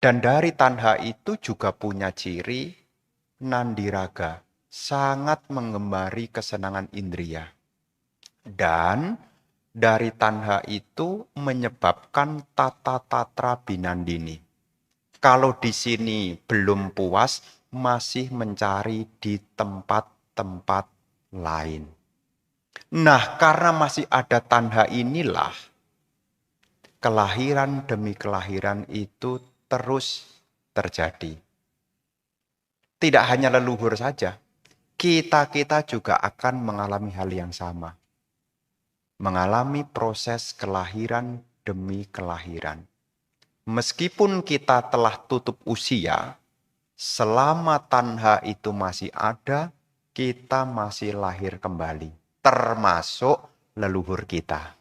Dan dari tanha itu juga punya ciri nandiraga, sangat menggemari kesenangan indria. Dan dari tanha itu menyebabkan tata-tatra binandini. Kalau di sini belum puas, masih mencari di tempat-tempat lain. Nah, karena masih ada tanha inilah, kelahiran demi kelahiran itu terus terjadi. Tidak hanya leluhur saja, kita juga akan mengalami hal yang sama. Mengalami proses kelahiran demi kelahiran. Meskipun kita telah tutup usia, selama tanha itu masih ada, kita masih lahir kembali. Termasuk leluhur kita.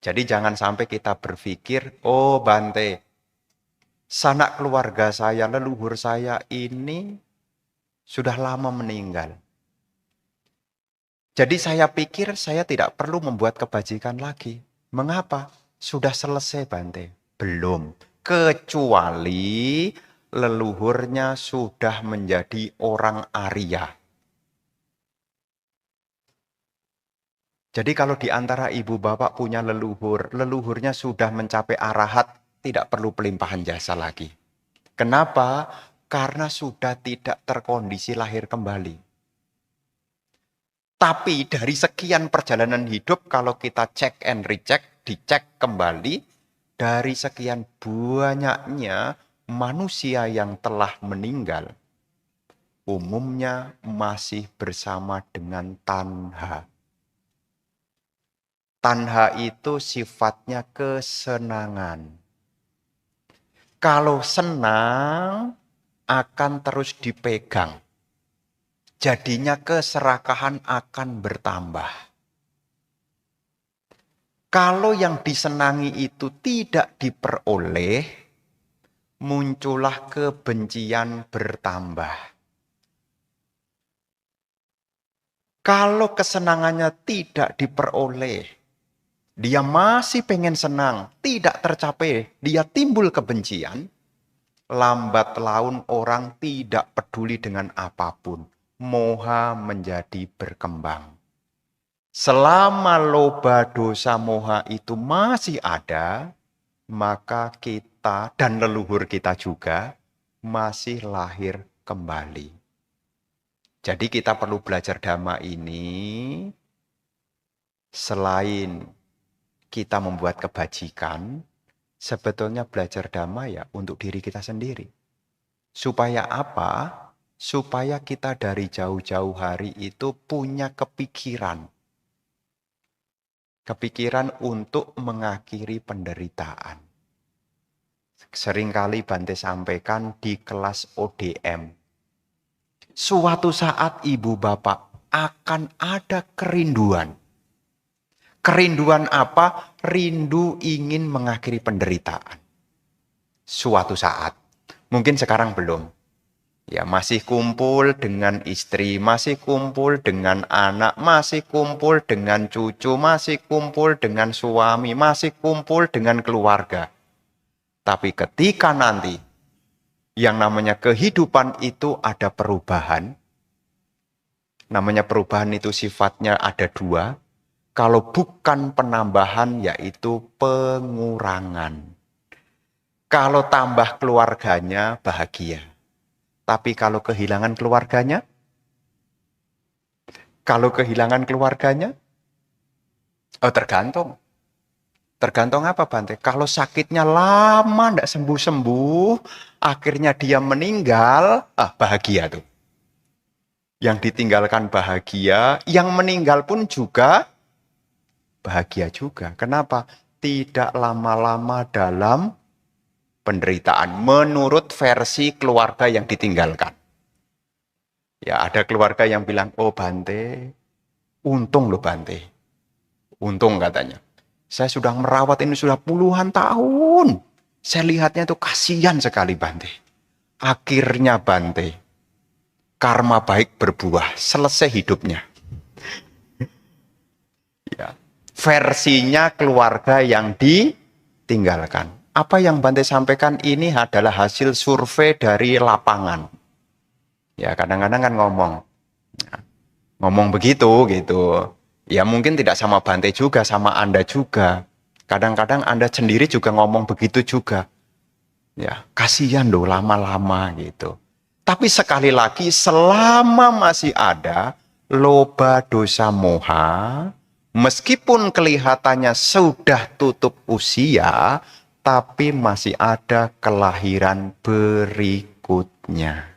Jadi jangan sampai kita berpikir, oh Bante, sanak keluarga saya, leluhur saya ini sudah lama meninggal. Jadi saya pikir saya tidak perlu membuat kebajikan lagi. Mengapa? Sudah selesai Bante. Belum. Kecuali leluhurnya sudah menjadi orang Arya. Jadi kalau di antara ibu bapak punya leluhur, leluhurnya sudah mencapai arahat, tidak perlu pelimpahan jasa lagi. Kenapa? Karena sudah tidak terkondisi lahir kembali. Tapi dari sekian perjalanan hidup, kalau kita cek and recheck, dicek kembali, dari sekian banyaknya manusia yang telah meninggal, umumnya masih bersama dengan tanha. Tanha itu sifatnya kesenangan. Kalau senang, akan terus dipegang. Jadinya keserakahan akan bertambah. Kalau yang disenangi itu tidak diperoleh, muncullah kebencian bertambah. Kalau kesenangannya tidak diperoleh, dia masih pengen senang, tidak tercapai, dia timbul kebencian, lambat laun orang tidak peduli dengan apapun. Moha menjadi berkembang. Selama loba dosa moha itu masih ada, maka kita dan leluhur kita juga masih lahir kembali. Jadi kita perlu belajar Dhamma ini selain kita membuat kebajikan, sebetulnya belajar Dhamma ya untuk diri kita sendiri. Supaya apa? Supaya kita dari jauh-jauh hari itu punya kepikiran. Kepikiran untuk mengakhiri penderitaan. Seringkali Bante sampaikan di kelas ODM. Suatu saat ibu bapak akan ada kerinduan. Kerinduan apa? Rindu ingin mengakhiri penderitaan. Suatu saat. Mungkin sekarang belum. Ya, masih kumpul dengan istri, masih kumpul dengan anak, masih kumpul dengan cucu, masih kumpul dengan suami, masih kumpul dengan keluarga. Tapi ketika nanti yang namanya kehidupan itu ada perubahan, namanya perubahan itu sifatnya ada dua, kalau bukan penambahan yaitu pengurangan. Kalau tambah keluarganya bahagia. Tapi kalau kehilangan keluarganya? Oh tergantung. Tergantung apa Bante? Kalau sakitnya lama tidak sembuh-sembuh, akhirnya dia meninggal, bahagia tuh. Yang ditinggalkan bahagia, yang meninggal pun juga bahagia juga. Kenapa? Tidak lama-lama dalam penderitaan menurut versi keluarga yang ditinggalkan. Ya, ada keluarga yang bilang, oh Bante, untung loh Bante. Untung katanya. Saya sudah merawat ini sudah puluhan tahun. Saya lihatnya itu kasihan sekali Bante. Akhirnya Bante, karma baik berbuah, selesai hidupnya. Ya, versinya keluarga yang ditinggalkan. Apa yang Bante sampaikan ini adalah hasil survei dari lapangan. Ya, kadang-kadang kan ngomong begitu gitu. Ya mungkin tidak sama Bante juga, sama Anda juga. Kadang-kadang Anda sendiri juga ngomong begitu juga. Ya, kasihan loh lama-lama gitu. Tapi sekali lagi selama masih ada loba dosa moha, meskipun kelihatannya sudah tutup usia, tapi masih ada kelahiran berikutnya.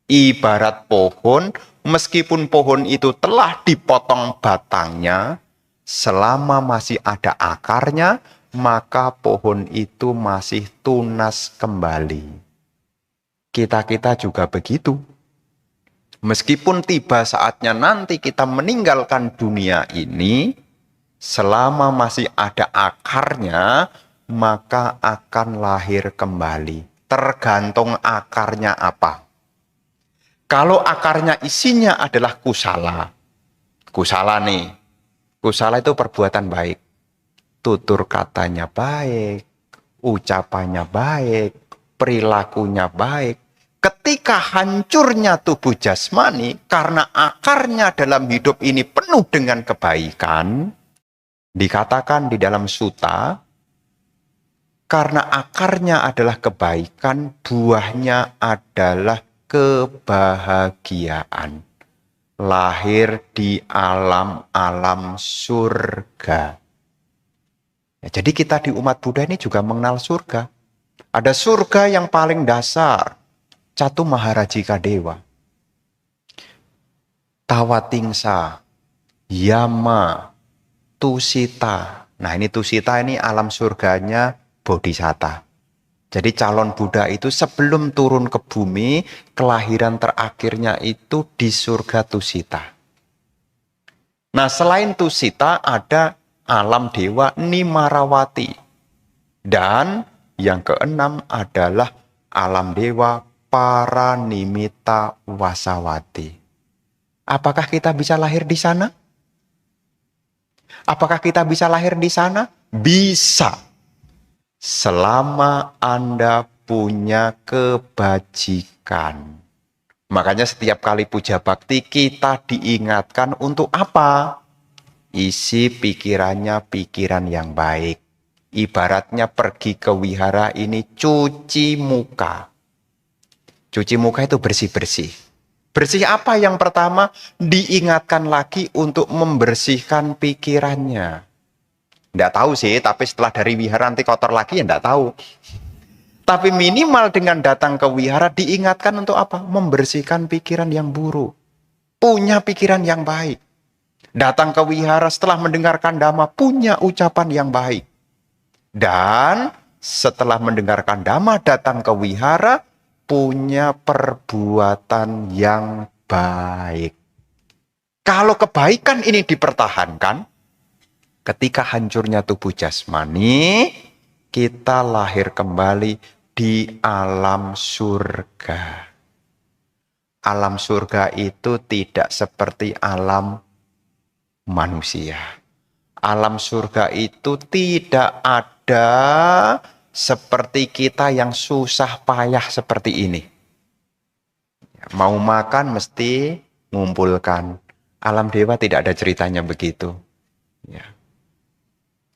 Ibarat pohon, meskipun pohon itu telah dipotong batangnya, selama masih ada akarnya, maka pohon itu masih tunas kembali. Kita-kita juga begitu. Meskipun tiba saatnya nanti kita meninggalkan dunia ini, selama masih ada akarnya, maka akan lahir kembali. Tergantung akarnya apa. Kalau akarnya isinya adalah kusala. Kusala nih. Kusala itu perbuatan baik. Tutur katanya baik. Ucapannya baik. Perilakunya baik. Ketika hancurnya tubuh jasmani, karena akarnya dalam hidup ini penuh dengan kebaikan, dikatakan di dalam sutta, karena akarnya adalah kebaikan, buahnya adalah kebahagiaan. Lahir di alam-alam surga. Ya, jadi kita di umat Buddha ini juga mengenal surga. Ada surga yang paling dasar, Catu Maharajika Dewa, Tawatingsa, Yama, Tusita. Nah ini Tusita ini alam surganya Bodhisatta. Jadi calon Buddha itu sebelum turun ke bumi, kelahiran terakhirnya itu di surga Tusita. Nah selain Tusita ada alam dewa Nimarawati. Dan yang keenam adalah alam dewa Paranimita Wasawati. Apakah kita bisa lahir di sana? Apakah kita bisa lahir di sana? Bisa. Selama Anda punya kebajikan. Makanya setiap kali puja bakti kita diingatkan untuk apa? Isi pikirannya pikiran yang baik. Ibaratnya pergi ke wihara ini cuci muka. Cuci muka itu bersih-bersih. Bersih apa yang pertama? Diingatkan lagi untuk membersihkan pikirannya. Nggak tahu sih, tapi setelah dari wihara nanti kotor lagi ya nggak tahu. Tapi minimal dengan datang ke wihara diingatkan untuk apa? Membersihkan pikiran yang buruk. Punya pikiran yang baik. Datang ke wihara setelah mendengarkan dhamma, punya ucapan yang baik. Dan setelah mendengarkan dhamma, datang ke wihara, punya perbuatan yang baik. Kalau kebaikan ini dipertahankan, ketika hancurnya tubuh jasmani, kita lahir kembali di alam surga. Alam surga itu tidak seperti alam manusia. Alam surga itu tidak ada seperti kita yang susah payah seperti ini. Mau makan mesti ngumpulkan. Alam dewa tidak ada ceritanya begitu. Ya.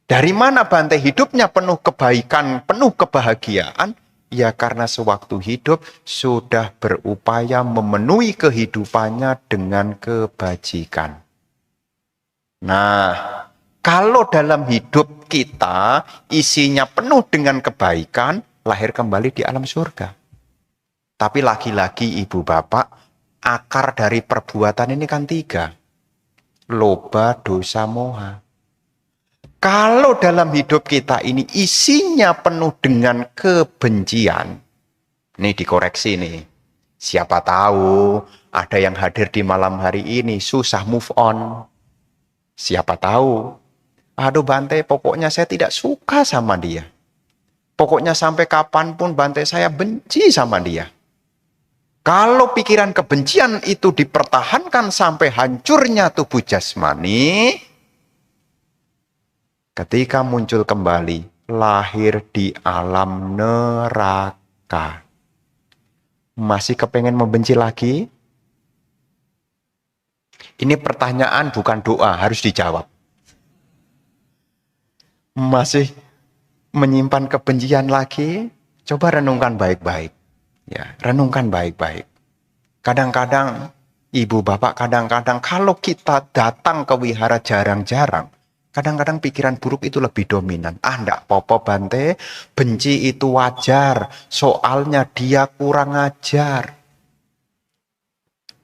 Dari mana Bante hidupnya penuh kebaikan, penuh kebahagiaan? Ya karena sewaktu hidup sudah berupaya memenuhi kehidupannya dengan kebajikan. Nah, kalau dalam hidup kita isinya penuh dengan kebaikan, lahir kembali di alam surga. Tapi lagi-lagi ibu bapak, akar dari perbuatan ini kan 3. Loba, dosa, moha. Kalau dalam hidup kita ini isinya penuh dengan kebencian, ini dikoreksi nih. Siapa tahu ada yang hadir di malam hari ini susah move on. Siapa tahu, aduh Bante pokoknya saya tidak suka sama dia. Pokoknya sampai kapanpun Bante saya benci sama dia. Kalau pikiran kebencian itu dipertahankan sampai hancurnya tubuh jasmani, ketika muncul kembali lahir di alam neraka. Masih kepengen membenci lagi? Ini pertanyaan bukan doa, harus dijawab. Masih menyimpan kebencian lagi? Coba renungkan baik-baik. Ya, renungkan baik-baik. Kadang-kadang, ibu bapak kadang-kadang kalau kita datang ke wihara jarang-jarang, kadang-kadang pikiran buruk itu lebih dominan. Ndak apa-apa Bante, benci itu wajar, soalnya dia kurang ajar.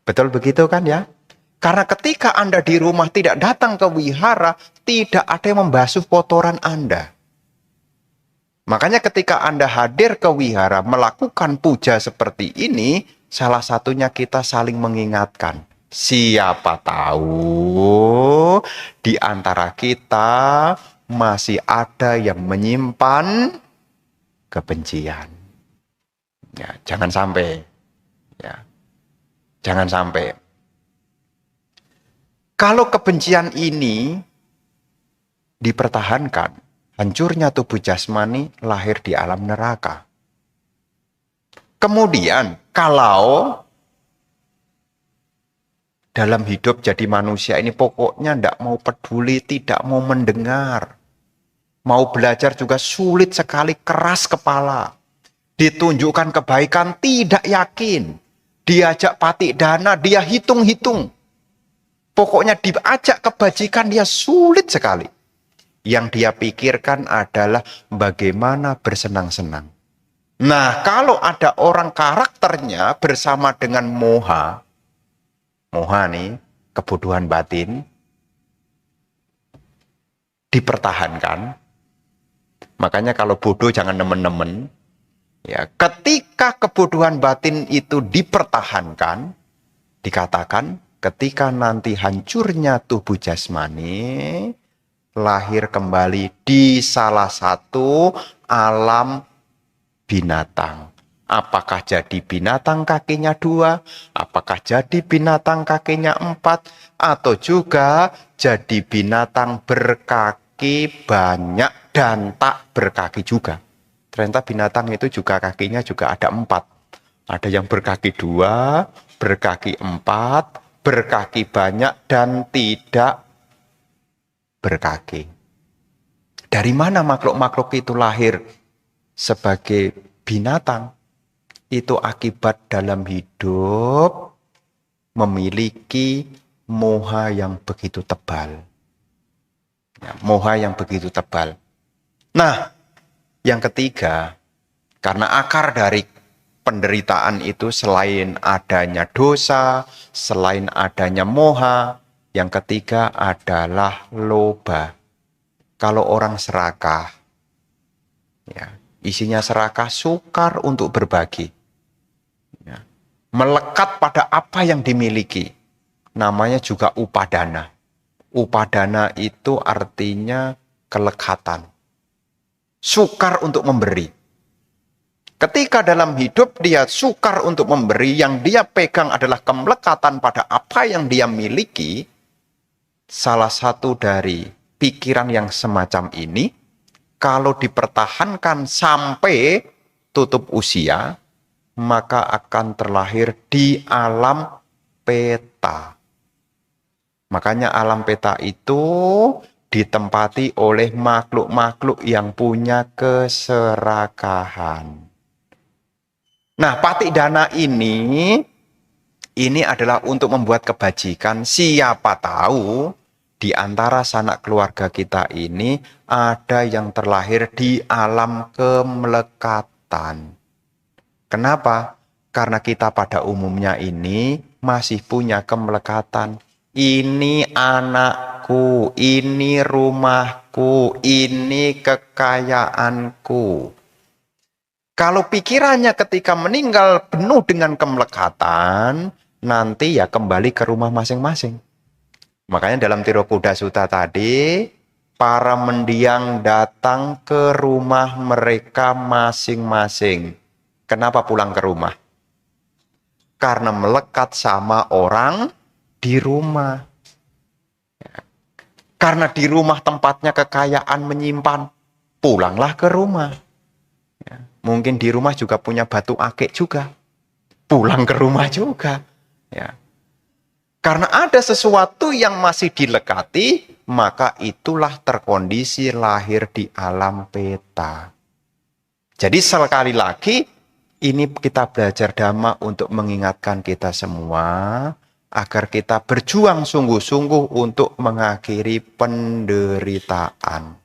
Betul begitu kan ya? Karena ketika Anda di rumah tidak datang ke wihara, tidak ada yang membasuh kotoran Anda. Makanya ketika Anda hadir ke wihara melakukan puja seperti ini, salah satunya kita saling mengingatkan. Siapa tahu di antara kita masih ada yang menyimpan kebencian. Ya, jangan sampai. Ya, jangan sampai. Kalau kebencian ini dipertahankan, hancurnya tubuh jasmani lahir di alam neraka. Kemudian, kalau dalam hidup jadi manusia ini pokoknya tidak mau peduli, tidak mau mendengar. Mau belajar juga sulit sekali, keras kepala. Ditunjukkan kebaikan, tidak yakin. Diajak patik dana, dia hitung-hitung. Pokoknya diajak kebajikan, dia sulit sekali. Yang dia pikirkan adalah bagaimana bersenang-senang. Nah, kalau ada orang karakternya bersama dengan moha nih, kebodohan batin, dipertahankan. Makanya kalau bodoh jangan nemen-nemen. Ya, ketika kebodohan batin itu dipertahankan, dikatakan ketika nanti hancurnya tubuh jasmani, lahir kembali di salah satu alam binatang. Apakah jadi binatang kakinya 2, apakah jadi binatang kakinya 4, atau juga jadi binatang berkaki banyak dan tak berkaki juga. Ternyata binatang itu juga kakinya juga ada 4. Ada yang berkaki 2, berkaki 4, berkaki banyak dan tidak berkaki. Dari mana makhluk-makhluk itu lahir sebagai binatang? Itu akibat dalam hidup memiliki moha yang begitu tebal. Ya, moha yang begitu tebal. Nah, yang ketiga, karena akar dari penderitaan itu selain adanya dosa, selain adanya moha, yang ketiga adalah loba. Kalau orang serakah, ya, isinya serakah, sukar untuk berbagi. Ya, melekat pada apa yang dimiliki. Namanya juga upadana. Upadana itu artinya kelekatan. Sukar untuk memberi. Ketika dalam hidup dia sukar untuk memberi, yang dia pegang adalah kemelekatan pada apa yang dia miliki. Salah satu dari pikiran yang semacam ini, kalau dipertahankan sampai tutup usia, maka akan terlahir di alam peta. Makanya alam peta itu ditempati oleh makhluk-makhluk yang punya keserakahan. Nah, patik dana ini adalah untuk membuat kebajikan. Siapa tahu di antara sanak keluarga kita ini ada yang terlahir di alam kemelekatan. Kenapa? Karena kita pada umumnya ini masih punya kemelekatan. Ini anakku, ini rumahku, ini kekayaanku. Kalau pikirannya ketika meninggal penuh dengan kemelekatan, nanti ya kembali ke rumah masing-masing. Makanya dalam Tirokuda Sutta tadi, para mendiang datang ke rumah mereka masing-masing. Kenapa pulang ke rumah? Karena melekat sama orang di rumah. Karena di rumah tempatnya kekayaan menyimpan. pulanglah ke rumah. Ya, mungkin di rumah juga punya batu akik juga. Pulang ke rumah juga. Ya. Karena ada sesuatu yang masih dilekati, maka itulah terkondisi lahir di alam peta. Jadi sekali lagi, ini kita belajar Dhamma untuk mengingatkan kita semua, agar kita berjuang sungguh-sungguh untuk mengakhiri penderitaan.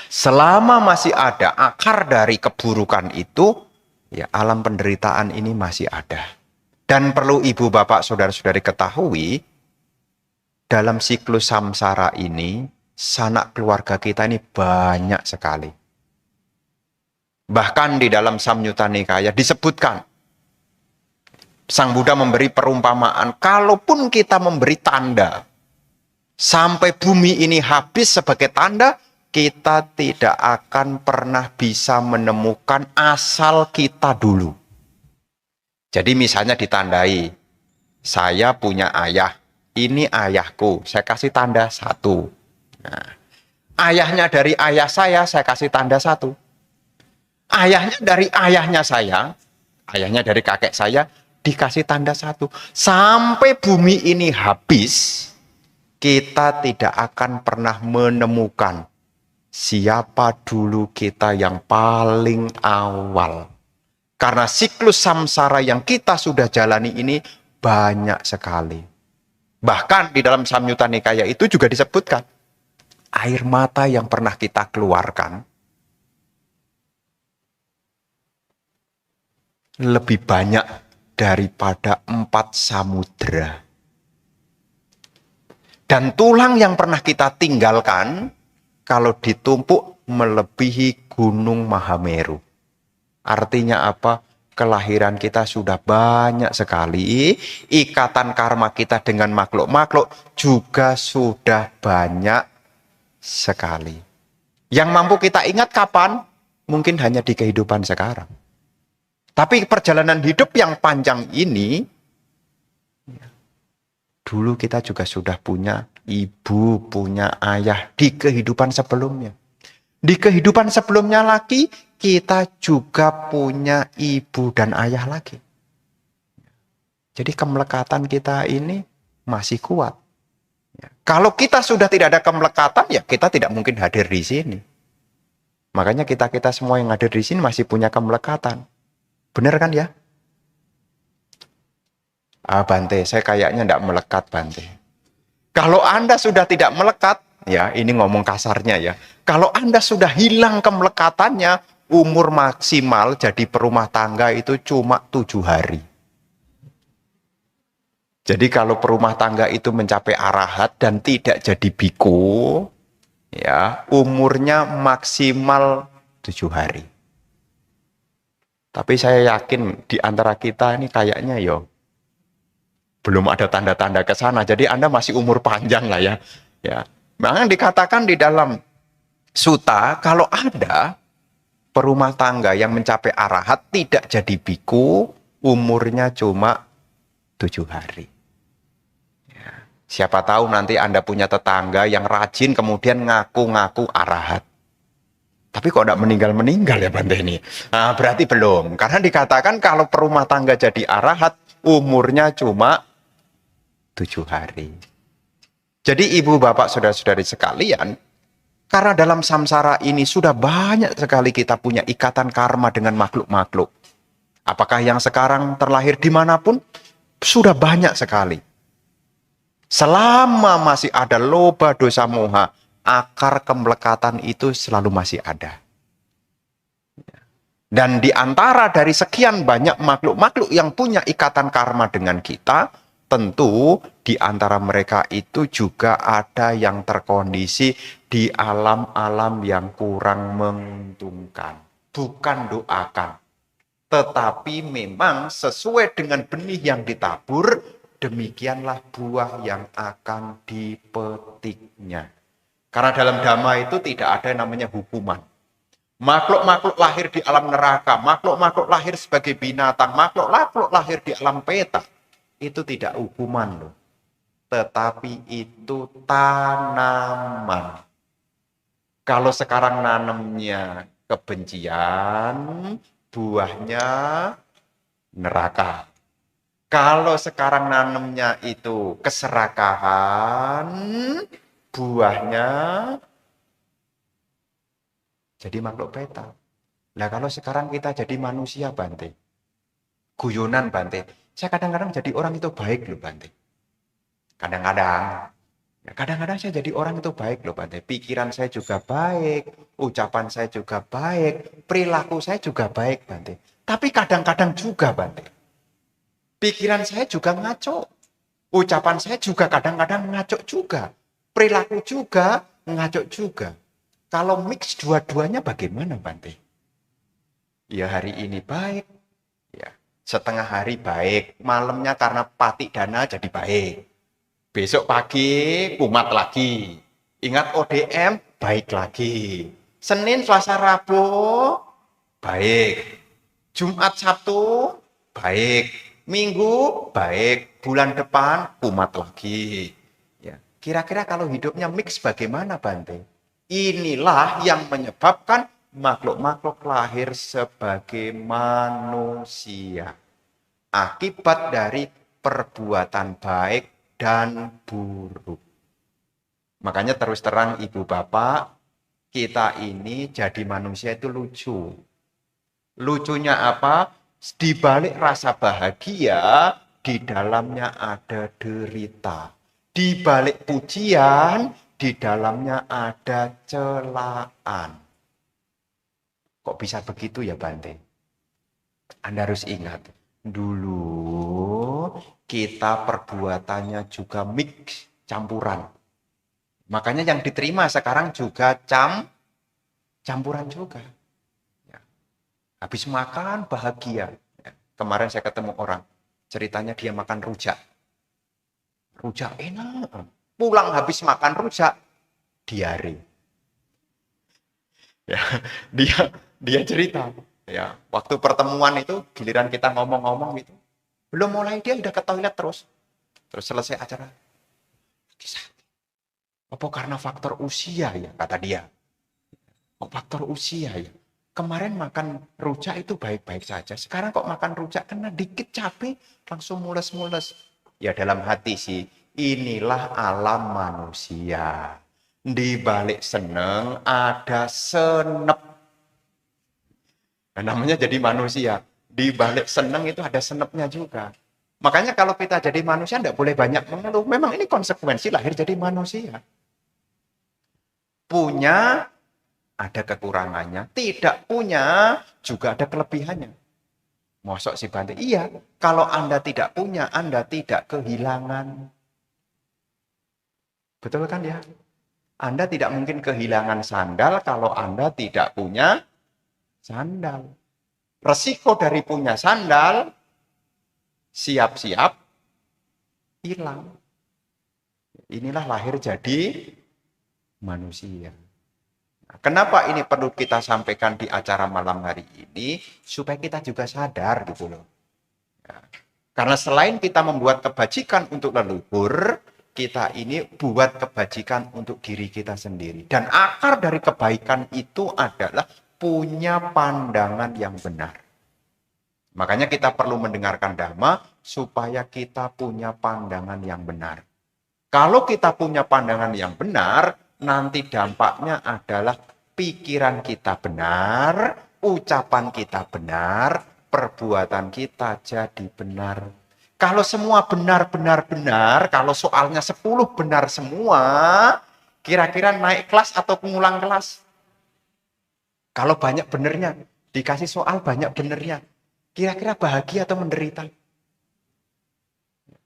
Selama masih ada akar dari keburukan itu, ya alam penderitaan ini masih ada. Dan perlu ibu bapak saudara-saudari ketahui, dalam siklus samsara ini, sanak keluarga kita ini banyak sekali. Bahkan di dalam Samyutta Nikaya disebutkan, Sang Buddha memberi perumpamaan, kalaupun kita memberi tanda, sampai bumi ini habis sebagai tanda, kita tidak akan pernah bisa menemukan asal kita dulu. Jadi misalnya ditandai, saya punya ayah, ini ayahku, saya kasih tanda 1. Nah, ayahnya dari ayah saya kasih tanda 1. Ayahnya dari ayahnya saya, ayahnya dari kakek saya, dikasih tanda 1. Sampai bumi ini habis, kita tidak akan pernah menemukan siapa dulu kita yang paling awal. Karena siklus samsara yang kita sudah jalani ini banyak sekali. Bahkan di dalam Samyutta Nikaya itu juga disebutkan, air mata yang pernah kita keluarkan lebih banyak daripada 4 samudera. Dan tulang yang pernah kita tinggalkan, kalau ditumpuk melebihi Gunung Mahameru. Artinya apa? Kelahiran kita sudah banyak sekali. Ikatan karma kita dengan makhluk-makhluk juga sudah banyak sekali. Yang mampu kita ingat kapan? Mungkin hanya di kehidupan sekarang. Tapi perjalanan hidup yang panjang ini, dulu kita juga sudah punya ibu, punya ayah di kehidupan sebelumnya. Di kehidupan sebelumnya lagi, kita juga punya ibu dan ayah lagi. Jadi kemelekatan kita ini masih kuat. Kalau kita sudah tidak ada kemelekatan, ya kita tidak mungkin hadir di sini. Makanya kita semua yang hadir di sini masih punya kemelekatan. Benar kan ya? Bante, saya kayaknya tidak melekat, Bante. Kalau Anda sudah tidak melekat, ya ini ngomong kasarnya ya. Kalau Anda sudah hilang kemelekatannya, umur maksimal jadi perumah tangga itu cuma 7 hari. Jadi kalau perumah tangga itu mencapai arahat dan tidak jadi biku, ya umurnya maksimal 7 hari. Tapi saya yakin di antara kita ini kayaknya belum ada tanda-tanda ke sana. Jadi Anda masih umur panjang lah ya. Ya. Makanya dikatakan di dalam Sutta, kalau ada perumah tangga yang mencapai arahat tidak jadi biku, umurnya cuma 7 hari. Ya. Siapa tahu nanti Anda punya tetangga yang rajin kemudian ngaku-ngaku arahat. Tapi kok tidak meninggal-meninggal ya Bante ini? Nah, berarti belum. Karena dikatakan kalau perumah tangga jadi arahat, umurnya cuma 7 hari. Jadi ibu bapak saudara-saudari sekalian, karena dalam samsara ini sudah banyak sekali kita punya ikatan karma dengan makhluk-makhluk. Apakah yang sekarang terlahir dimanapun? Sudah banyak sekali. Selama masih ada loba dosa moha, akar kemelekatan itu selalu masih ada. Dan di antara dari sekian banyak makhluk-makhluk yang punya ikatan karma dengan kita, tentu di antara mereka itu juga ada yang terkondisi di alam-alam yang kurang menguntungkan. Bukan doakan, tetapi memang sesuai dengan benih yang ditabur, demikianlah buah yang akan dipetiknya. Karena dalam Dhamma itu tidak ada yang namanya hukuman. Makhluk-makhluk lahir di alam neraka, makhluk-makhluk lahir sebagai binatang, makhluk-makhluk lahir di alam peta, itu tidak hukuman loh. Tetapi itu tanaman. Kalau sekarang nanamnya kebencian, buahnya neraka. Kalau sekarang nanamnya itu keserakahan, buahnya jadi makhluk petak. Nah kalau sekarang kita jadi manusia, Bante, guyonan, Bante. Saya kadang-kadang jadi orang itu baik loh, Bante. Kadang-kadang. Kadang-kadang saya jadi orang itu baik loh, Bante. Pikiran saya juga baik, ucapan saya juga baik, perilaku saya juga baik, Bante. Tapi kadang-kadang juga, Bante, pikiran saya juga ngaco. Ucapan saya juga kadang-kadang ngaco juga. Perilaku juga ngaco juga. Kalau mix dua-duanya bagaimana, Bante? Ya hari ini baik, ya setengah hari baik, malamnya karena patik dana jadi baik. Besok pagi kumat lagi. Ingat ODM, baik lagi. Senin, Selasa, Rabu, baik. Jumat, Sabtu, baik. Minggu, baik. Bulan depan, kumat lagi. Ya. Kira-kira kalau hidupnya mix bagaimana, Bante? Inilah yang menyebabkan makhluk-makhluk lahir sebagai manusia. Akibat dari perbuatan baik dan buruk. Makanya terus terang ibu bapak, kita ini jadi manusia itu lucu. Lucunya apa? Di balik rasa bahagia, di dalamnya ada derita. Di balik pujian, di dalamnya ada celaan. Kok bisa begitu ya, Bante? Anda harus ingat, dulu kita perbuatannya juga mix, campuran. Makanya yang diterima sekarang juga campuran juga. Ya. Habis makan bahagia. Ya. Kemarin saya ketemu orang, ceritanya dia makan rujak. Rujak enak. Pulang habis makan rujak, diare. Ya, dia cerita. Ya, waktu pertemuan itu giliran kita ngomong-ngomong gitu. Belum mulai dia udah ke toilet terus. Terus selesai acara. Apa karena faktor usia ya, kata dia. Oh, faktor usia ya. Kemarin makan rujak itu baik-baik saja. Sekarang kok makan rujak kena dikit cabai langsung mules-mules. Ya dalam hati sih, inilah alam manusia. Di balik seneng ada senep. Nah, namanya jadi manusia. Di balik seneng itu ada senepnya juga. Makanya kalau kita jadi manusia tidak boleh banyak mengeluh. Memang ini konsekuensi lahir jadi manusia. Punya ada kekurangannya, tidak punya juga ada kelebihannya. Mosok si Bante, iya, kalau Anda tidak punya, Anda tidak kehilangan. Betul kan ya? Anda tidak mungkin kehilangan sandal kalau Anda tidak punya sandal. Resiko dari punya sandal, siap-siap hilang. Inilah lahir jadi manusia. Kenapa ini perlu kita sampaikan di acara malam hari ini? Supaya kita juga sadar gitu loh. Ya. Karena selain kita membuat kebajikan untuk leluhur, kita ini buat kebajikan untuk diri kita sendiri. Dan akar dari kebaikan itu adalah punya pandangan yang benar. Makanya kita perlu mendengarkan dhamma supaya kita punya pandangan yang benar. Kalau kita punya pandangan yang benar, nanti dampaknya adalah pikiran kita benar, ucapan kita benar, perbuatan kita jadi benar. Kalau semua benar, kalau soalnya 10 benar semua, kira-kira naik kelas atau pengulang kelas? Kalau banyak benernya, dikasih soal banyak benernya, kira-kira bahagia atau menderita?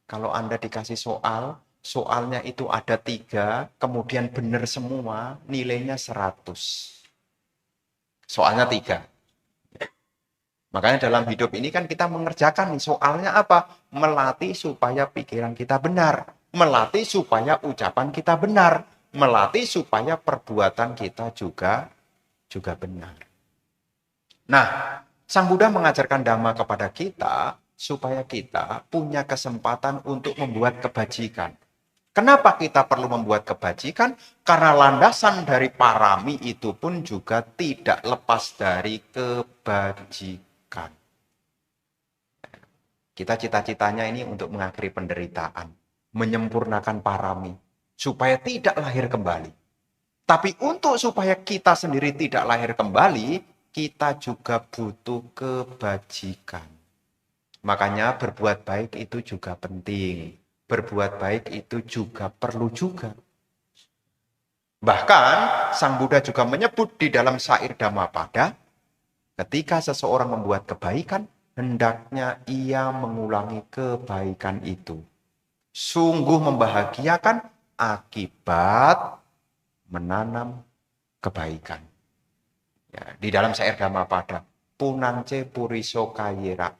Kalau Anda dikasih soal, soalnya itu ada 3, kemudian benar semua, nilainya 100. Soalnya 3. Makanya dalam hidup ini kan kita mengerjakan nih, soalnya apa? Melatih supaya pikiran kita benar. Melatih supaya ucapan kita benar. Melatih supaya perbuatan kita juga benar. Nah, Sang Buddha mengajarkan Dhamma kepada kita supaya kita punya kesempatan untuk membuat kebajikan. Kenapa kita perlu membuat kebajikan? Karena landasan dari parami itu pun juga tidak lepas dari kebajikan. Kita cita-citanya ini untuk mengakhiri penderitaan, menyempurnakan parami, supaya tidak lahir kembali. Tapi untuk supaya kita sendiri tidak lahir kembali, kita juga butuh kebajikan. Makanya berbuat baik itu juga penting. Berbuat baik itu juga perlu juga. Bahkan Sang Buddha juga menyebut di dalam syair Dhammapada, ketika seseorang membuat kebaikan, hendaknya ia mengulangi kebaikan itu. Sungguh membahagiakan akibat menanam kebaikan. Ya, di dalam syair Dhammapada, punangce puriso kayira.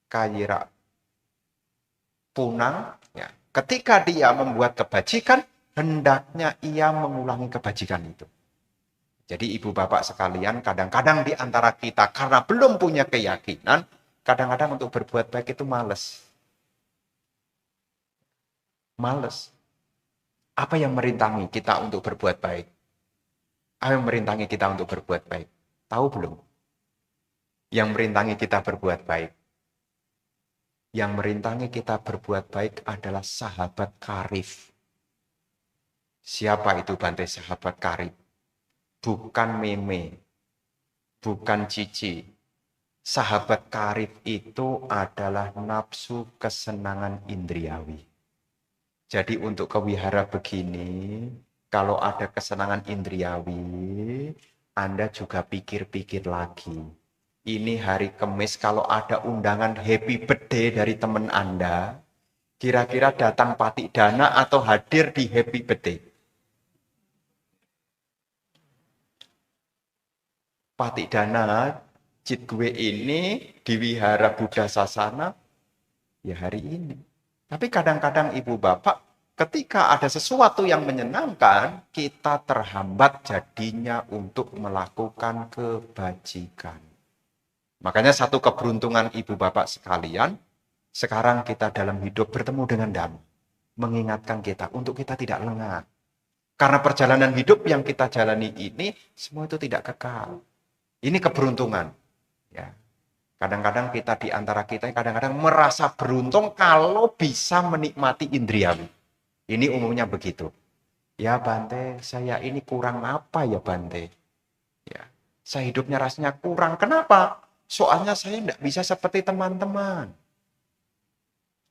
Kayira punang, ya. Ketika dia membuat kebajikan, hendaknya ia mengulangi kebajikan itu. Jadi ibu bapak sekalian, kadang-kadang di antara kita karena belum punya keyakinan, kadang-kadang untuk berbuat baik itu males. Males. Apa yang merintangi kita untuk berbuat baik? Apa yang merintangi kita untuk berbuat baik? Tahu belum? Yang merintangi kita berbuat baik. Yang merintangi kita berbuat baik adalah sahabat karib. Siapa itu Bante sahabat karib? Bukan meme, bukan cici. Sahabat karib itu adalah nafsu kesenangan indriawi. Jadi untuk kewihara begini, kalau ada kesenangan indriawi, Anda juga pikir-pikir lagi. Ini hari Kamis, kalau ada undangan happy birthday dari teman Anda, kira-kira datang patik dana atau hadir di happy birthday? Patik dana, cit gue ini di Wihara Buddha Sasana, ya hari ini. Tapi kadang-kadang ibu bapak, ketika ada sesuatu yang menyenangkan, kita terhambat jadinya untuk melakukan kebajikan. Makanya satu keberuntungan ibu bapak sekalian, sekarang kita dalam hidup bertemu dengan Dhamma. Mengingatkan kita untuk kita tidak lengah. Karena perjalanan hidup yang kita jalani ini, semua itu tidak kekal. Ini keberuntungan. Ya. Kadang-kadang kita di antara kita, kadang-kadang merasa beruntung kalau bisa menikmati indriawi. Ini umumnya begitu. Ya Bante, saya ini kurang apa ya Bante? Ya, saya hidupnya rasanya kurang. Kenapa? Soalnya saya tidak bisa seperti teman-teman.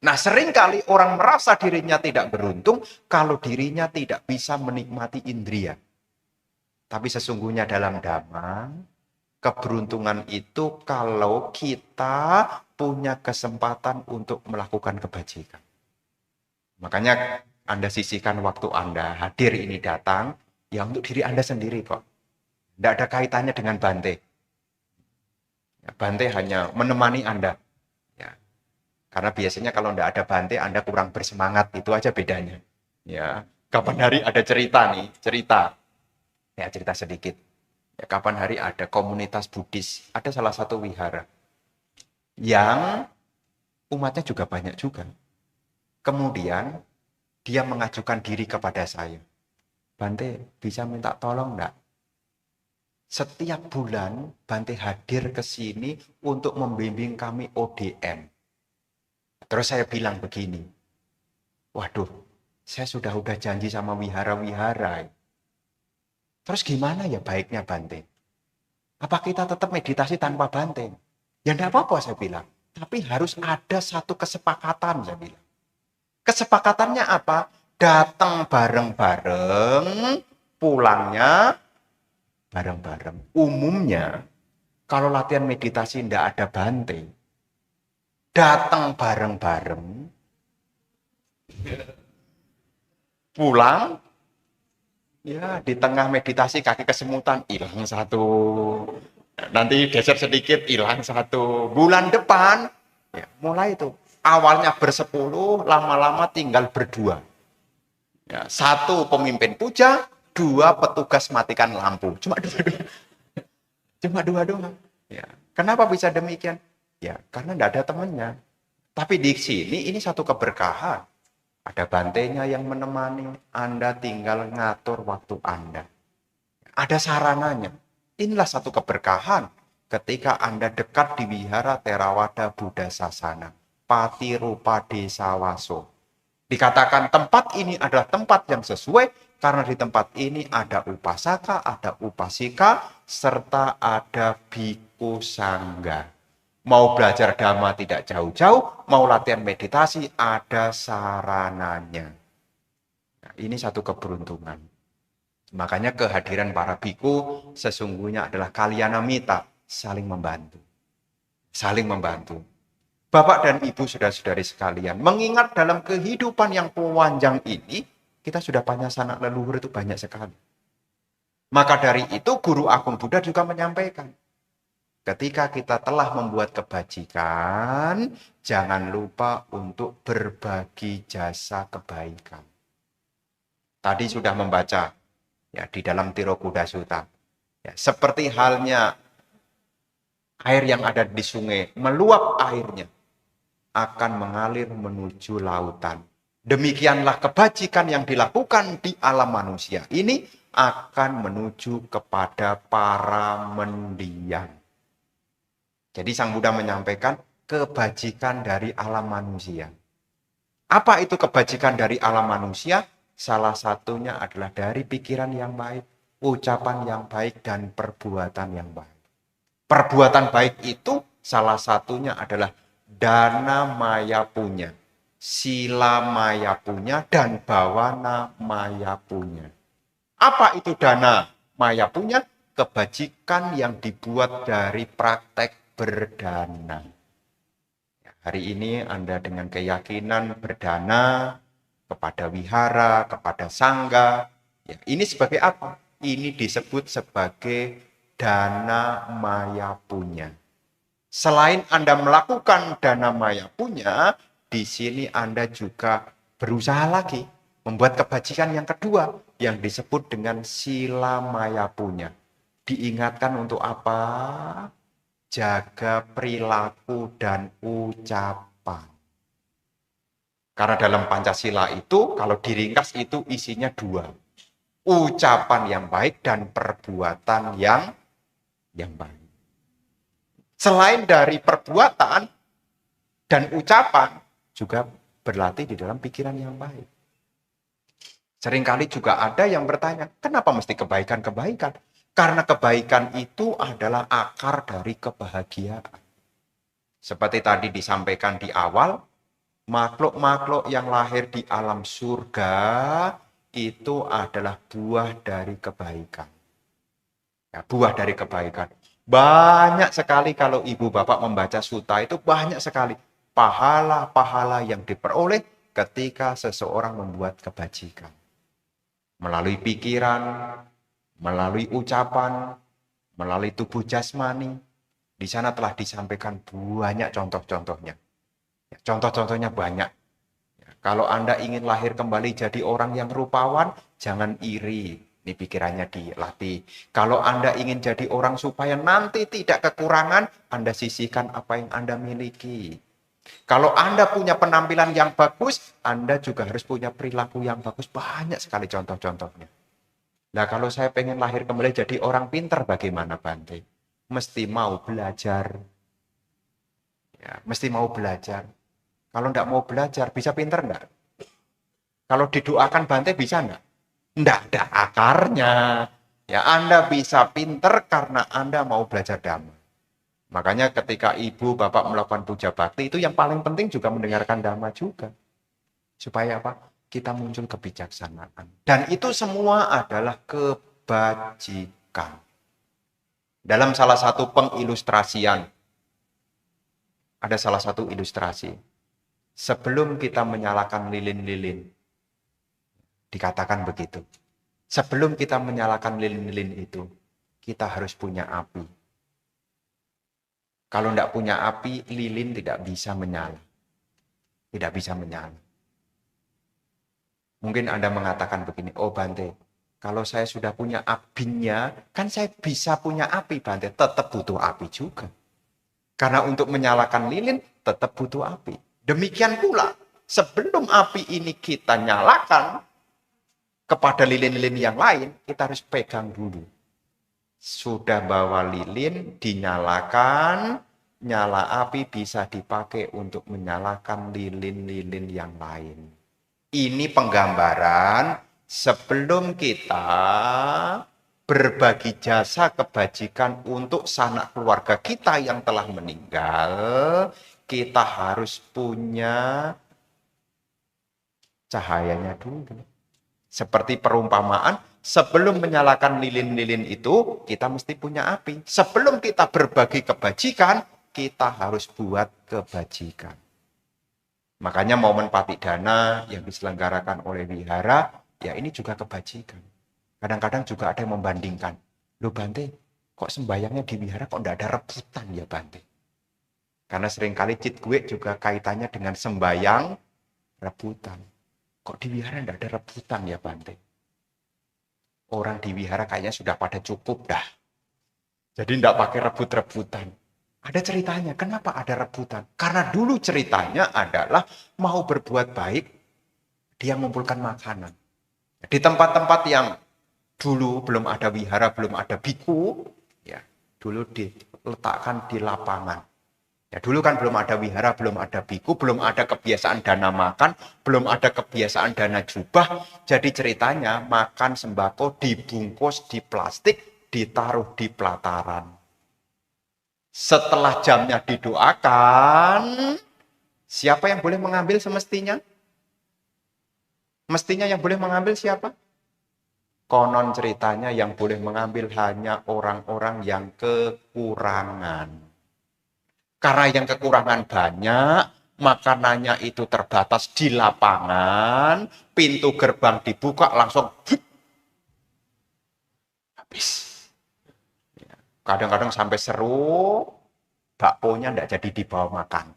Nah, seringkali orang merasa dirinya tidak beruntung kalau dirinya tidak bisa menikmati indria. Tapi sesungguhnya dalam Dhamma, keberuntungan itu kalau kita punya kesempatan untuk melakukan kebajikan. Makanya Anda sisihkan waktu Anda hadir ini datang, ya untuk diri Anda sendiri kok. Tidak ada kaitannya dengan Bante. Bante hanya menemani Anda. Ya. Karena biasanya kalau tidak ada Bante, Anda kurang bersemangat. Itu aja bedanya. Ya. Kapan hari ada cerita nih, cerita. Ya, cerita sedikit. Ya, kapan hari ada komunitas Buddhis. Ada salah satu wihara. Yang umatnya juga banyak juga. Kemudian, dia mengajukan diri kepada saya. Bante, bisa minta tolong enggak? Setiap bulan Bante hadir ke sini untuk membimbing kami ODM. Terus saya bilang begini, waduh, saya sudah janji sama wihara-wihara. Terus gimana ya baiknya Bante? Apa kita tetap meditasi tanpa Bante? Ya enggak apa-apa saya bilang. Tapi harus ada satu kesepakatan saya bilang. Kesepakatannya apa? Datang bareng-bareng, pulangnya bareng-bareng. Umumnya, kalau latihan meditasi tidak ada Bante, datang bareng-bareng, pulang, ya di tengah meditasi kaki kesemutan, hilang satu. Nanti geser sedikit, hilang satu. Bulan depan, ya, mulai itu. Awalnya bersepuluh, lama-lama tinggal berdua. Ya, satu pemimpin puja, dua petugas matikan lampu. Cuma dua-dua. Cuma dua doang. Ya. Kenapa bisa demikian? Ya, karena tidak ada temannya. Tapi di sini ini satu keberkahan. Ada bantenya yang menemani, Anda tinggal ngatur waktu Anda. Ada sarananya. Inilah satu keberkahan ketika Anda dekat di wihara Theravada Buddha Sasana, Patirupa Desa Waso. Dikatakan tempat ini adalah tempat yang sesuai karena di tempat ini ada upasaka, ada upasika, serta ada biku sangga. Mau belajar dhamma tidak jauh-jauh, mau latihan meditasi ada sarananya. Nah, ini satu keberuntungan. Makanya kehadiran para biku sesungguhnya adalah kalyanamita, saling membantu. Saling membantu. Bapak dan Ibu saudara-saudari sekalian, mengingat dalam kehidupan yang panjang ini, kita sudah punya sanak leluhur itu banyak sekali. Maka dari itu Guru Agung Buddha juga menyampaikan, ketika kita telah membuat kebajikan, jangan lupa untuk berbagi jasa kebaikan. Tadi sudah membaca ya di dalam Tirokuda Sutta. Ya, seperti halnya air yang ada di sungai, meluap airnya akan mengalir menuju lautan. Demikianlah kebajikan yang dilakukan di alam manusia ini akan menuju kepada para mendiang. Jadi Sang Buddha menyampaikan kebajikan dari alam manusia. Apa itu kebajikan dari alam manusia? Salah satunya adalah dari pikiran yang baik, ucapan yang baik, dan perbuatan yang baik. Perbuatan baik itu salah satunya adalah dana maya punya, sila maya punya, dan bawana maya punya. Apa itu dana maya punya? Kebajikan yang dibuat dari praktek berdana. Hari ini Anda dengan keyakinan berdana kepada wihara, kepada sangga. Ya, ini sebagai apa? Ini disebut sebagai dana maya punya. Selain Anda melakukan dana maya punya, di sini Anda juga berusaha lagi membuat kebajikan yang kedua yang disebut dengan sila maya punya. Diingatkan untuk apa? Jaga perilaku dan ucapan. Karena dalam Pancasila itu, kalau diringkas itu isinya dua. Ucapan yang baik dan perbuatan yang baik. Selain dari perbuatan dan ucapan, juga berlatih di dalam pikiran yang baik. Seringkali juga ada yang bertanya, kenapa mesti kebaikan-kebaikan? Karena kebaikan itu adalah akar dari kebahagiaan. Seperti tadi disampaikan di awal, makhluk-makhluk yang lahir di alam surga itu adalah buah dari kebaikan. Ya, buah dari kebaikan. Banyak sekali kalau ibu bapak membaca sutta itu banyak sekali pahala-pahala yang diperoleh ketika seseorang membuat kebajikan. Melalui pikiran, melalui ucapan, melalui tubuh jasmani. Di sana telah disampaikan banyak contoh-contohnya. Contoh-contohnya banyak. Kalau Anda ingin lahir kembali jadi orang yang rupawan, jangan iri. Ini pikirannya dilatih. Kalau Anda ingin jadi orang supaya nanti tidak kekurangan, Anda sisihkan apa yang Anda miliki. Kalau Anda punya penampilan yang bagus, Anda juga harus punya perilaku yang bagus. Banyak sekali contoh-contohnya. Nah, kalau saya pengen lahir kembali jadi orang pintar, bagaimana Bante? Mesti mau belajar. Ya, mesti mau belajar. Kalau enggak mau belajar, bisa pintar enggak? Kalau didoakan Bante, bisa enggak? Enggak ada akarnya. Ya, Anda bisa pintar karena Anda mau belajar dhamma. Makanya ketika ibu, bapak melakukan puja bakti, itu yang paling penting juga mendengarkan dhamma juga. Supaya apa? Kita muncul kebijaksanaan. Dan itu semua adalah kebajikan. Dalam salah satu pengilustrasian, ada salah satu ilustrasi. Sebelum kita menyalakan lilin-lilin, dikatakan begitu. Sebelum kita menyalakan lilin-lilin itu, kita harus punya api. Kalau tidak punya api, lilin tidak bisa menyala. Tidak bisa menyala. Mungkin Anda mengatakan begini, oh Bante, kalau saya sudah punya apinya, kan saya bisa punya api Bante. Tetap butuh api juga. Karena untuk menyalakan lilin, tetap butuh api. Demikian pula, sebelum api ini kita nyalakan kepada lilin-lilin yang lain, kita harus pegang dulu. Sudah bawa lilin, dinyalakan, nyala api bisa dipakai untuk menyalakan lilin-lilin yang lain. Ini penggambaran sebelum kita berbagi jasa kebajikan untuk sanak keluarga kita yang telah meninggal, kita harus punya cahayanya dulu. Seperti perumpamaan, sebelum menyalakan lilin-lilin itu, kita mesti punya api. Sebelum kita berbagi kebajikan, kita harus buat kebajikan. Makanya momen Patidana yang diselenggarakan oleh wihara, ya ini juga kebajikan. Kadang-kadang juga ada yang membandingkan. Loh Bante, kok sembayangnya di wihara kok enggak ada rebutan ya Bante? Karena seringkali cit gue juga kaitannya dengan sembayang rebutan. Kok di wihara enggak ada rebutan ya Bante? Orang di wihara kayaknya sudah pada cukup dah. Jadi enggak pakai rebut-rebutan. Ada ceritanya, kenapa ada rebutan? Karena dulu ceritanya adalah mau berbuat baik, dia mengumpulkan makanan. Di tempat-tempat yang dulu belum ada wihara, belum ada biku, ya dulu diletakkan di lapangan. Ya dulu kan belum ada wihara, belum ada biku, belum ada kebiasaan dana makan, belum ada kebiasaan dana jubah. Jadi ceritanya makan sembako dibungkus di plastik, ditaruh di pelataran. Setelah jamnya didoakan, siapa yang boleh mengambil semestinya? Mestinya yang boleh mengambil siapa? Konon ceritanya yang boleh mengambil hanya orang-orang yang kekurangan. Karena yang kekurangan banyak, makanannya itu terbatas di lapangan, pintu gerbang dibuka langsung habis. Kadang-kadang sampai seru, bakponya enggak jadi dibawa makan.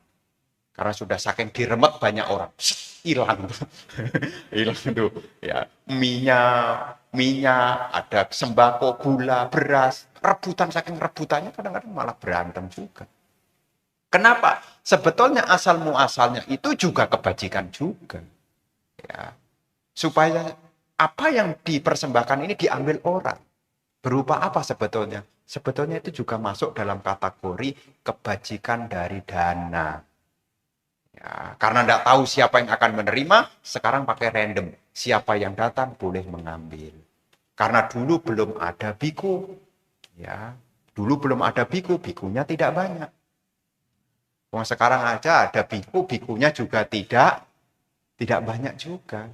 Karena sudah saking diremet banyak orang. Hilang tuh. Hilang tuh. Ya, minyak, ada sembako, gula, beras. Rebutan, saking rebutannya kadang-kadang malah berantem juga. Kenapa? Sebetulnya asal muasalnya itu juga kebajikan juga. Ya. Supaya apa yang dipersembahkan ini diambil orang. Berupa apa sebetulnya? Sebetulnya itu juga masuk dalam kategori kebajikan dari dana. Ya, karena tidak tahu siapa yang akan menerima, sekarang pakai random. Siapa yang datang boleh mengambil. Karena dulu belum ada biku. Ya, dulu belum ada biku, bikunya tidak banyak. Wong sekarang aja ada biku, bikunya juga tidak banyak juga.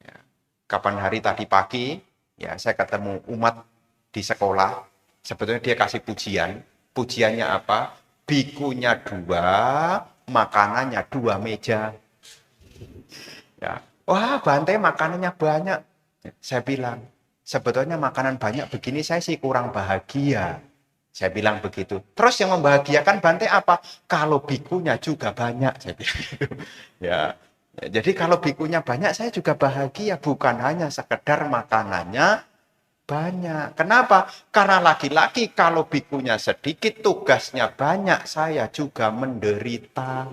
Ya. Kapan hari tadi pagi, ya saya ketemu umat di sekolah. Sebetulnya dia kasih pujian. Pujiannya apa? Bikunya 2, makanannya 2 meja. Ya. Wah, Bante makanannya banyak. Saya bilang, sebetulnya makanan banyak begini saya sih kurang bahagia. Saya bilang begitu. Terus yang membahagiakan Bante apa? Kalau bikunya juga banyak. Saya bilang gitu. Ya. Jadi kalau bikunya banyak saya juga bahagia. Bukan hanya sekedar makanannya banyak. Kenapa? Karena lagi-lagi kalau bikunya sedikit, tugasnya banyak, saya juga menderita.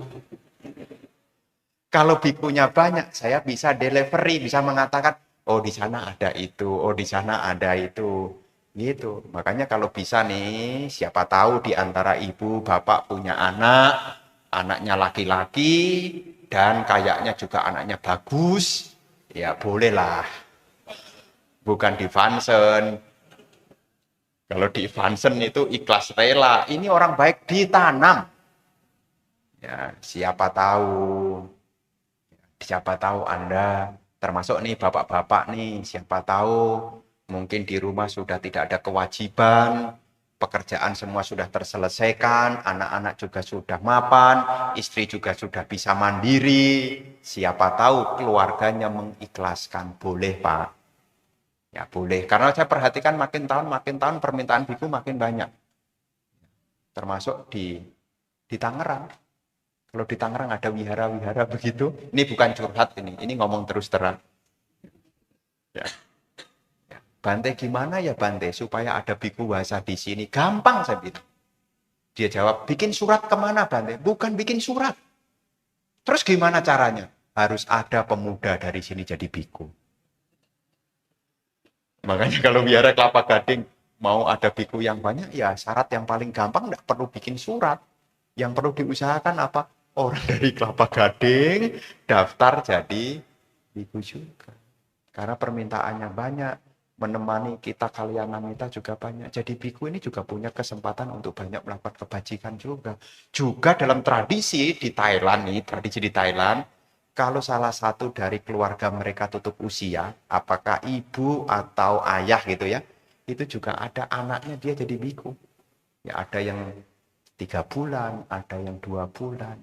Kalau bikunya banyak, saya bisa delivery, bisa mengatakan, oh di sana ada itu, oh di sana ada itu. Gitu. Makanya kalau bisa nih, siapa tahu di antara ibu, bapak punya anak, anaknya laki-laki, dan kayaknya juga anaknya bagus, ya bolehlah. Bukan di Vansen. Kalau di Vansen itu ikhlas rela. Ini orang baik ditanam. Ya, siapa tahu. Siapa tahu Anda, termasuk nih bapak-bapak nih, siapa tahu mungkin di rumah sudah tidak ada kewajiban, pekerjaan semua sudah terselesaikan, anak-anak juga sudah mapan, istri juga sudah bisa mandiri. Siapa tahu keluarganya mengikhlaskan. Boleh, Pak. Ya boleh, karena saya perhatikan makin tahun permintaan biku makin banyak. Termasuk di Tangerang. Kalau di Tangerang ada wihara-wihara begitu, ini bukan curhat ini ngomong terus terang. Ya. Bante gimana ya Bante supaya ada biku wasa di sini? Gampang saya bilang. Dia jawab, bikin surat kemana Bante? Bukan bikin surat. Terus gimana caranya? harus ada pemuda dari sini jadi biku. Makanya kalau biara Kelapa Gading mau ada biku yang banyak, ya syarat yang paling gampang nggak perlu bikin surat. Yang perlu diusahakan apa? Orang dari Kelapa Gading daftar jadi biku juga. Karena permintaannya banyak, menemani kita kalianan kita juga banyak. Jadi biku ini juga punya kesempatan untuk banyak melakukan kebajikan juga. Juga dalam tradisi di Thailand nih, tradisi di Thailand, kalau salah satu dari keluarga mereka tutup usia, apakah ibu atau ayah gitu ya, itu juga ada anaknya dia jadi biku. Ya ada yang 3 bulan, ada yang 2 bulan.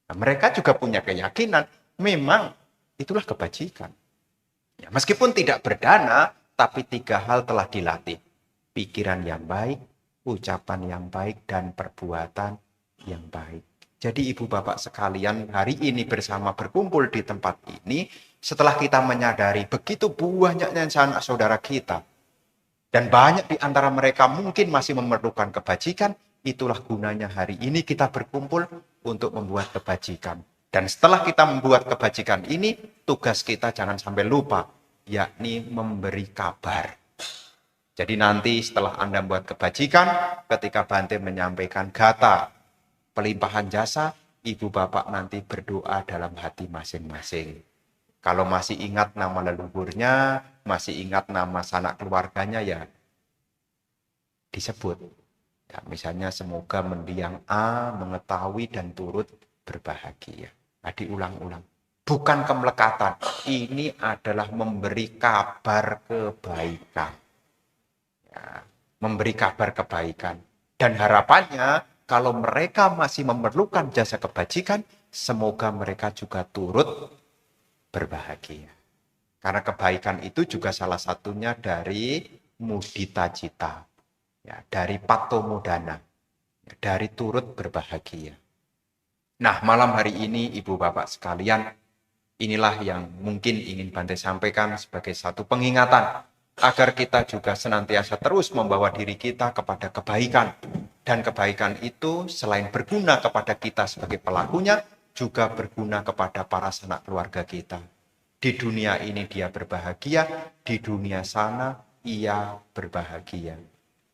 Nah, mereka juga punya keyakinan, memang itulah kebajikan. Ya, meskipun tidak berdana, tapi 3 hal telah dilatih. Pikiran yang baik, ucapan yang baik, dan perbuatan yang baik. Jadi ibu bapak sekalian, hari ini bersama berkumpul di tempat ini, setelah kita menyadari begitu banyaknya sanak saudara kita, dan banyak di antara mereka mungkin masih memerlukan kebajikan, itulah gunanya hari ini kita berkumpul untuk membuat kebajikan. Dan setelah kita membuat kebajikan ini, tugas kita jangan sampai lupa, yakni memberi kabar. Jadi nanti setelah Anda membuat kebajikan, ketika Bante menyampaikan gata pelimpahan jasa, ibu bapak nanti berdoa dalam hati masing-masing. Kalau masih ingat nama leluhurnya, masih ingat nama sanak keluarganya, ya disebut. Ya, misalnya semoga mendiang A mengetahui dan turut berbahagia. Nah, diulang-ulang. Bukan kemelekatan. Ini adalah memberi kabar kebaikan. Ya, memberi kabar kebaikan. Dan harapannya, kalau mereka masih memerlukan jasa kebajikan, semoga mereka juga turut berbahagia. Karena kebaikan itu juga salah satunya dari mudita cita. Ya, dari patomodana, ya, dari turut berbahagia. Nah, malam hari ini ibu bapak sekalian, inilah yang mungkin ingin Bante sampaikan sebagai satu pengingatan agar kita juga senantiasa terus membawa diri kita kepada kebaikan. Dan kebaikan itu selain berguna kepada kita sebagai pelakunya, juga berguna kepada para sanak keluarga kita. Di dunia ini dia berbahagia, di dunia sana ia berbahagia.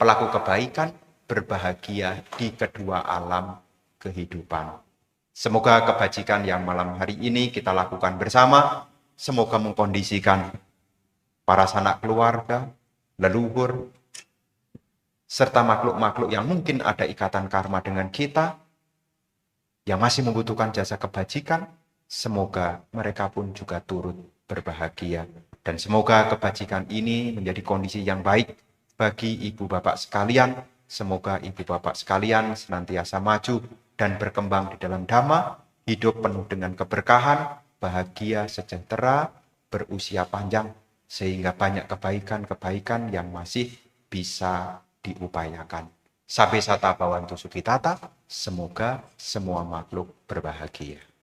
Pelaku kebaikan berbahagia di kedua alam kehidupan. Semoga kebajikan yang malam hari ini kita lakukan bersama, semoga mengkondisikan para sanak keluarga, leluhur, serta makhluk-makhluk yang mungkin ada ikatan karma dengan kita, yang masih membutuhkan jasa kebajikan, semoga mereka pun juga turut berbahagia. Dan semoga kebajikan ini menjadi kondisi yang baik bagi ibu bapak sekalian. Semoga ibu bapak sekalian senantiasa maju dan berkembang di dalam Dhamma, hidup penuh dengan keberkahan, bahagia, sejahtera, berusia panjang, sehingga banyak kebaikan-kebaikan yang masih bisa diupayakan. Sabe sata bawantu sukitata, semoga semua makhluk berbahagia.